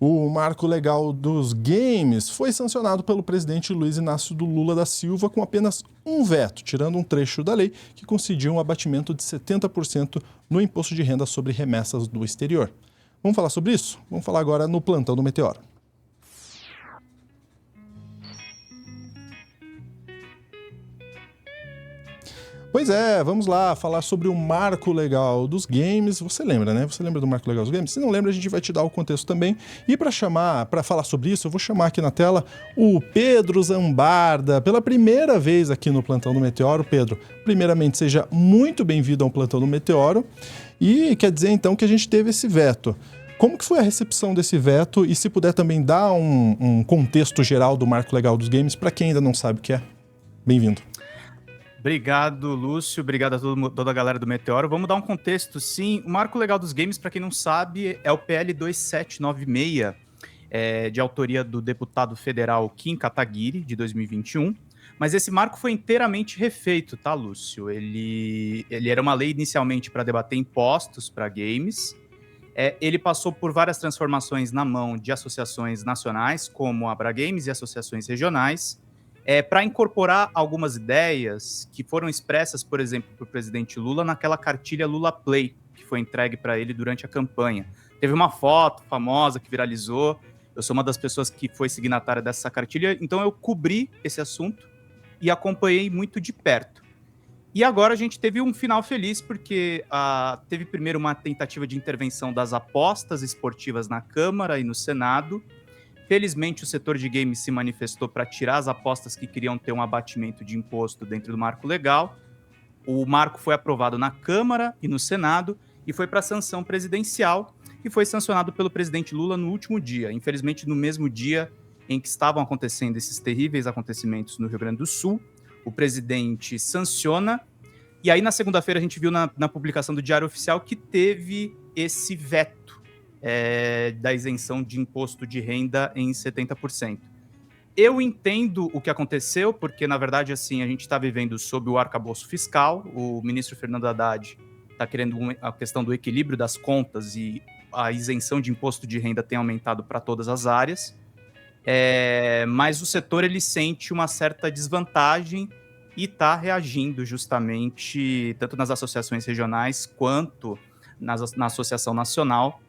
O marco legal dos games foi sancionado pelo presidente Luiz Inácio Lula da Silva com apenas um veto, tirando um trecho da lei que concedia um abatimento de 70% no imposto de renda sobre remessas do exterior. Vamos falar sobre isso? Vamos falar agora no Plantão do Meteoro. Pois é, vamos lá falar sobre o marco legal dos games. Você lembra, né? Você lembra do marco legal dos games? Se não lembra, a gente vai te dar o contexto também. E para falar sobre isso, eu vou chamar aqui na tela o Pedro Zambarda, pela primeira vez aqui no Plantão do Meteoro. Pedro, primeiramente, seja muito bem-vindo ao Plantão do Meteoro. E quer dizer, então, que a gente teve esse veto. Como que foi a recepção desse veto? E se puder também dar um contexto geral do marco legal dos games, para quem ainda não sabe o que é. Bem-vindo. Obrigado, Lúcio. Obrigado a toda a galera do Meteoro. Vamos dar um contexto, sim. O marco legal dos games, para quem não sabe, é o PL 2796, de autoria do deputado federal Kim Kataguiri, de 2021. Mas esse marco foi inteiramente refeito, tá, Lúcio? Ele era uma lei inicialmente para debater impostos para games. Ele passou por várias transformações na mão de associações nacionais, como a Abragames, e associações regionais, para incorporar algumas ideias que foram expressas, por exemplo, por presidente Lula naquela cartilha Lula Play, que foi entregue para ele durante a campanha. Teve uma foto famosa que viralizou. Eu sou uma das pessoas que foi signatária dessa cartilha, então eu cobri esse assunto e acompanhei muito de perto. E agora a gente teve um final feliz, porque teve primeiro uma tentativa de intervenção das apostas esportivas na Câmara e no Senado. Felizmente, o setor de games se manifestou para tirar as apostas que queriam ter um abatimento de imposto dentro do marco legal. O marco foi aprovado na Câmara e no Senado e foi para a sanção presidencial e foi sancionado pelo presidente Lula no último dia. Infelizmente, no mesmo dia em que estavam acontecendo esses terríveis acontecimentos no Rio Grande do Sul, o presidente sanciona. E aí, na segunda-feira, a gente viu na publicação do Diário Oficial que teve esse veto da isenção de imposto de renda em 70%. Eu entendo o que aconteceu, porque, na verdade, assim, a gente está vivendo sob o arcabouço fiscal. O ministro Fernando Haddad está querendo a questão do equilíbrio das contas e a isenção de imposto de renda tem aumentado para todas as áreas. Mas o setor ele sente uma certa desvantagem e está reagindo justamente, tanto nas associações regionais quanto na Associação Nacional,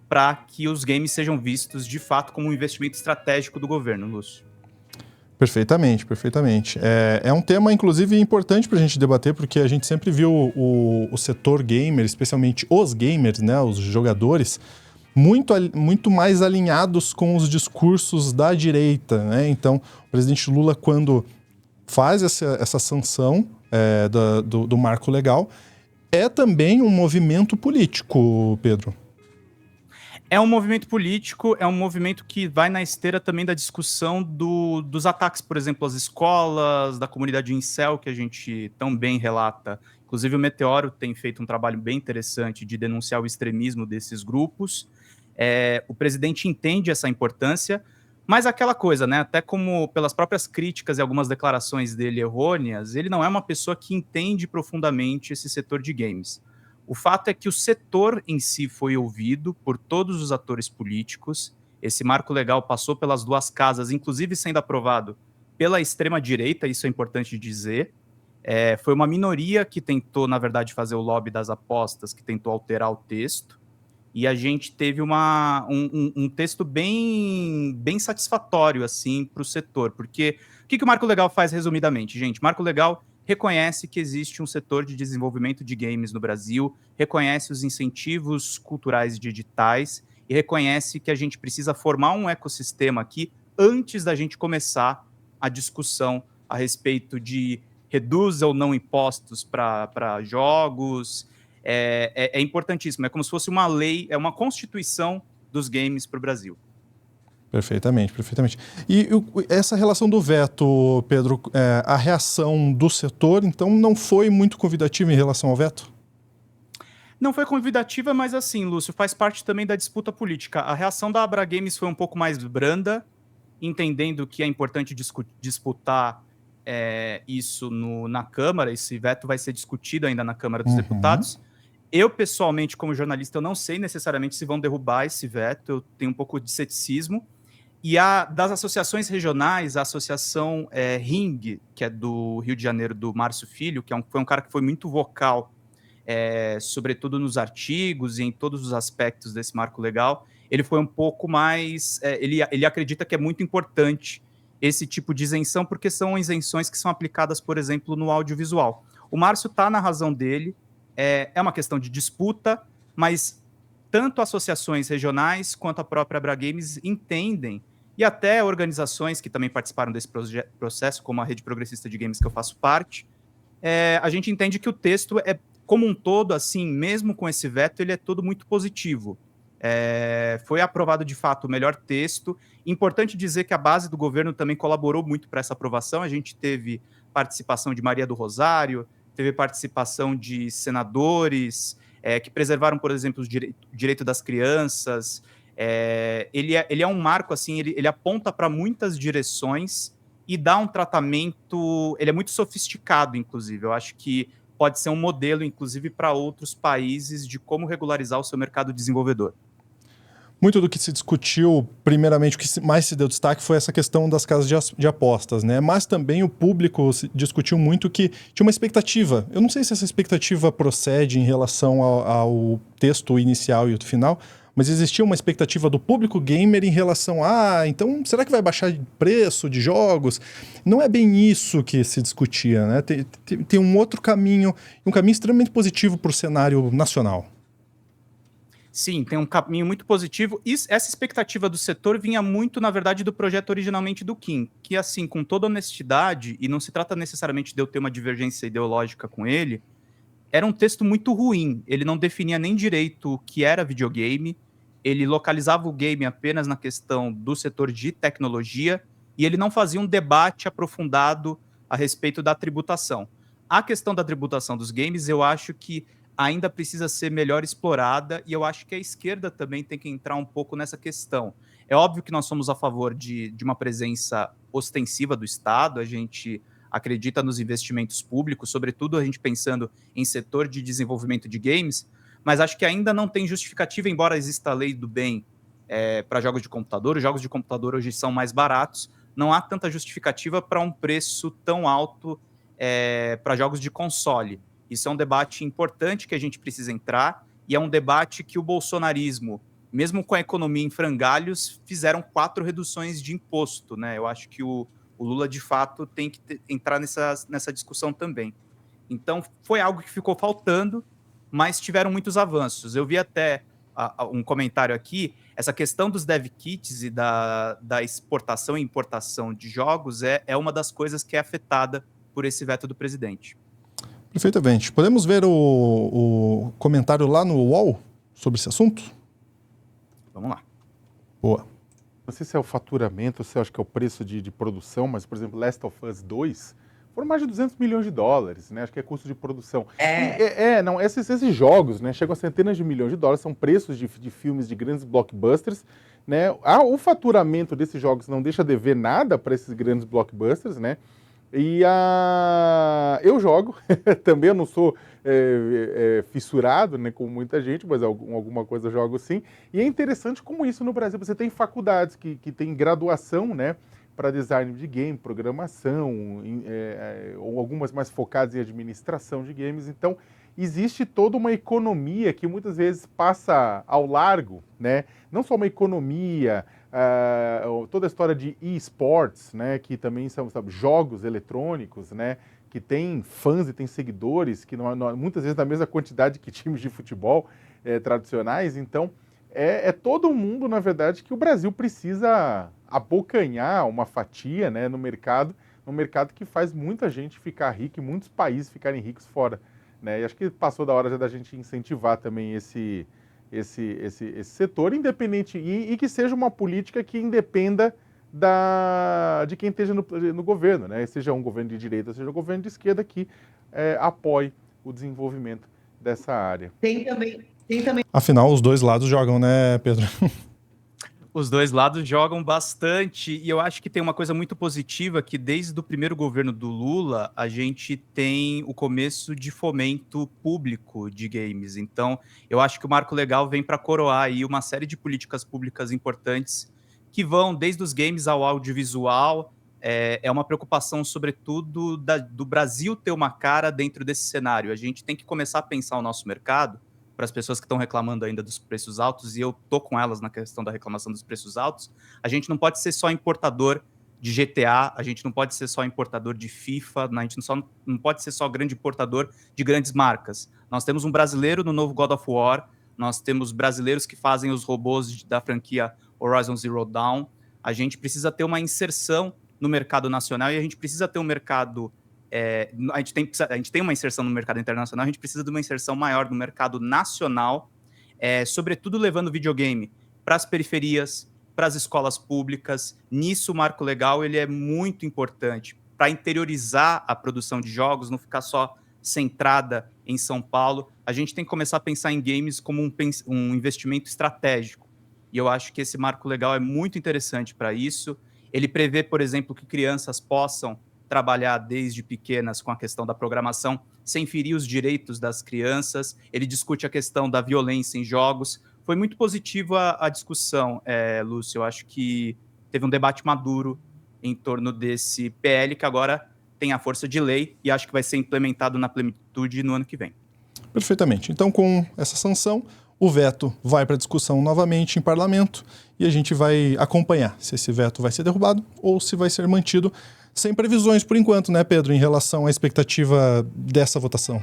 para que os games sejam vistos, de fato, como um investimento estratégico do governo, Lúcio. Perfeitamente, perfeitamente. É um tema, inclusive, importante para a gente debater, porque a gente sempre viu o setor gamer, especialmente os gamers, né, os jogadores, muito mais alinhados com os discursos da direita, né? Então, o presidente Lula, quando faz essa sanção do marco legal, é também um movimento político, Pedro. É um movimento político, é um movimento que vai na esteira também da discussão dos ataques, por exemplo, às escolas, da comunidade incel, que a gente tão bem relata. Inclusive, o Meteoro tem feito um trabalho bem interessante de denunciar o extremismo desses grupos. O presidente entende essa importância, mas aquela coisa, né? Até como pelas próprias críticas e algumas declarações dele errôneas, ele não é uma pessoa que entende profundamente esse setor de games. O fato é que o setor em si foi ouvido por todos os atores políticos. Esse marco legal passou pelas duas casas, inclusive sendo aprovado pela extrema-direita, isso é importante dizer. Foi uma minoria que tentou, na verdade, fazer o lobby das apostas, que tentou alterar o texto. E a gente teve um texto bem satisfatório assim, para o setor. Porque o que o Marco Legal faz resumidamente, gente? Marco Legal reconhece que existe um setor de desenvolvimento de games no Brasil, reconhece os incentivos culturais digitais e reconhece que a gente precisa formar um ecossistema aqui antes da gente começar a discussão a respeito de reduz ou não impostos para jogos. É importantíssimo, é como se fosse uma lei, é uma constituição dos games para o Brasil. Perfeitamente, perfeitamente. E essa relação do veto, Pedro, a reação do setor, então, não foi muito convidativa em relação ao veto? Não foi convidativa, mas assim, Lúcio, faz parte também da disputa política. A reação da Abragames foi um pouco mais branda, entendendo que é importante disputar isso na Câmara. Esse veto vai ser discutido ainda na Câmara dos Deputados. Eu, pessoalmente, como jornalista, eu não sei necessariamente se vão derrubar esse veto, eu tenho um pouco de ceticismo. E das associações regionais, a associação Ring, que é do Rio de Janeiro, do Márcio Filho, que foi um cara que foi muito vocal, sobretudo nos artigos e em todos os aspectos desse marco legal, ele foi um pouco mais... ele acredita que é muito importante esse tipo de isenção, porque são isenções que são aplicadas, por exemplo, no audiovisual. O Márcio está na razão dele, é uma questão de disputa, mas tanto associações regionais quanto a própria Abragames entendem, e até organizações que também participaram desse processo, como a Rede Progressista de Games, que eu faço parte, a gente entende que o texto como um todo, assim, mesmo com esse veto, ele é todo muito positivo. Foi aprovado, de fato, o melhor texto. Importante dizer que a base do governo também colaborou muito para essa aprovação. A gente teve participação de Maria do Rosário, teve participação de senadores que preservaram, por exemplo, o direito das crianças. Ele é um marco, assim, ele aponta para muitas direções e dá um tratamento... Ele é muito sofisticado, inclusive. Eu acho que pode ser um modelo, inclusive, para outros países de como regularizar o seu mercado desenvolvedor. Muito do que se discutiu, primeiramente, o que mais se deu destaque foi essa questão das casas de apostas, né? Mas também o público discutiu muito que tinha uma expectativa. Eu não sei se essa expectativa procede em relação ao texto inicial e o final, mas existia uma expectativa do público gamer em relação então será que vai baixar de preço de jogos? Não é bem isso que se discutia, né? Tem um outro caminho, um caminho extremamente positivo para o cenário nacional. Sim, tem um caminho muito positivo. E essa expectativa do setor vinha muito, na verdade, do projeto originalmente do Kim, que, assim, com toda honestidade, e não se trata necessariamente de eu ter uma divergência ideológica com ele, era um texto muito ruim. Ele não definia nem direito o que era videogame, ele localizava o game apenas na questão do setor de tecnologia, e ele não fazia um debate aprofundado a respeito da tributação. A questão da tributação dos games, eu acho que ainda precisa ser melhor explorada, e eu acho que a esquerda também tem que entrar um pouco nessa questão. É óbvio que nós somos a favor de uma presença ostensiva do Estado, a gente acredita nos investimentos públicos, sobretudo a gente pensando em setor de desenvolvimento de games, mas acho que ainda não tem justificativa, embora exista a lei do bem para jogos de computador. Os jogos de computador hoje são mais baratos, não há tanta justificativa para um preço tão alto para jogos de console. Isso é um debate importante que a gente precisa entrar, e é um debate que o bolsonarismo, mesmo com a economia em frangalhos, fizeram 4 reduções de imposto, né? Eu acho que o Lula, de fato, tem que entrar nessa discussão também. Então, foi algo que ficou faltando, mas tiveram muitos avanços. Eu vi até um comentário aqui, essa questão dos dev kits e da exportação e importação de jogos é uma das coisas que é afetada por esse veto do presidente. Perfeitamente. Podemos ver o comentário lá no UOL sobre esse assunto? Vamos lá. Boa. Não sei se é o faturamento, se eu acho que é o preço de produção, mas, por exemplo, Last of Us 2 foram mais de 200 milhões de dólares, né? Acho que é custo de produção. Não, esses jogos, né, chegam a centenas de milhões de dólares, são preços de filmes de grandes blockbusters, né? O faturamento desses jogos não deixa dever nada para esses grandes blockbusters, né? E eu jogo, também eu não sou fissurado, né, como muita gente, mas alguma coisa eu jogo sim. E é interessante como isso no Brasil, você tem faculdades que tem graduação, né, para design de game, programação, ou algumas mais focadas em administração de games. Então, existe toda uma economia que muitas vezes passa ao largo, né? Não só uma economia, toda a história de e-sports, né? Que também são, sabe, jogos eletrônicos, né? Que tem fãs e tem seguidores, que muitas vezes na mesma quantidade que times de futebol tradicionais. Então, é todo mundo, na verdade, que o Brasil precisa abocanhar uma fatia, né, no mercado que faz muita gente ficar rica e muitos países ficarem ricos fora, né? E acho que passou da hora já da gente incentivar também esse setor independente e que seja uma política que independa de quem esteja no governo, né? Seja um governo de direita, seja um governo de esquerda, que apoie o desenvolvimento dessa área. Tem também. Afinal, os dois lados jogam, né, Pedro? Os dois lados jogam bastante, e eu acho que tem uma coisa muito positiva, que desde o primeiro governo do Lula, a gente tem o começo de fomento público de games. Então, eu acho que o Marco Legal vem para coroar aí uma série de políticas públicas importantes que vão desde os games ao audiovisual. É uma preocupação, sobretudo, do Brasil ter uma cara dentro desse cenário. A gente tem que começar a pensar o nosso mercado, para as pessoas que estão reclamando ainda dos preços altos, e eu tô com elas na questão da reclamação dos preços altos. A gente não pode ser só importador de GTA, a gente não pode ser só importador de FIFA, a gente não pode ser só grande importador de grandes marcas. Nós temos um brasileiro no novo God of War, nós temos brasileiros que fazem os robôs da franquia Horizon Zero Dawn. A gente precisa ter uma inserção no mercado nacional, e a gente precisa ter um mercado... a gente tem uma inserção no mercado internacional, a gente precisa de uma inserção maior no mercado nacional, sobretudo levando videogame para as periferias, para as escolas públicas. Nisso, o Marco Legal ele é muito importante para interiorizar a produção de jogos, não ficar só centrada em São Paulo. A gente tem que começar a pensar em games como um investimento estratégico, e eu acho que esse Marco Legal é muito interessante para isso. Ele prevê, por exemplo, que crianças possam trabalhar desde pequenas com a questão da programação, sem ferir os direitos das crianças. Ele discute a questão da violência em jogos. Foi muito positiva a discussão, Lúcio. Eu acho que teve um debate maduro em torno desse PL, que agora tem a força de lei, e acho que vai ser implementado na plenitude no ano que vem. Perfeitamente. Então, com essa sanção, o veto vai para discussão novamente em parlamento, e a gente vai acompanhar se esse veto vai ser derrubado ou se vai ser mantido, sem previsões por enquanto, né, Pedro, em relação à expectativa dessa votação.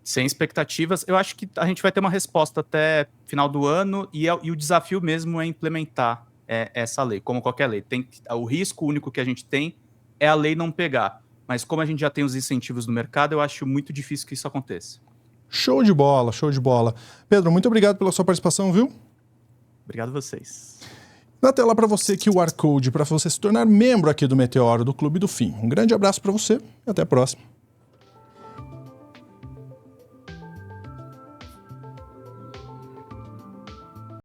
Sem expectativas, eu acho que a gente vai ter uma resposta até final do ano, e o desafio mesmo é implementar essa lei, como qualquer lei. O risco único que a gente tem é a lei não pegar, mas como a gente já tem os incentivos no mercado, eu acho muito difícil que isso aconteça. Show de bola, show de bola. Pedro, muito obrigado pela sua participação, viu? Obrigado a vocês. Na tela para você QR Code para você se tornar membro aqui do Meteoro, do Clube do Fim. Um grande abraço para você e até a próxima.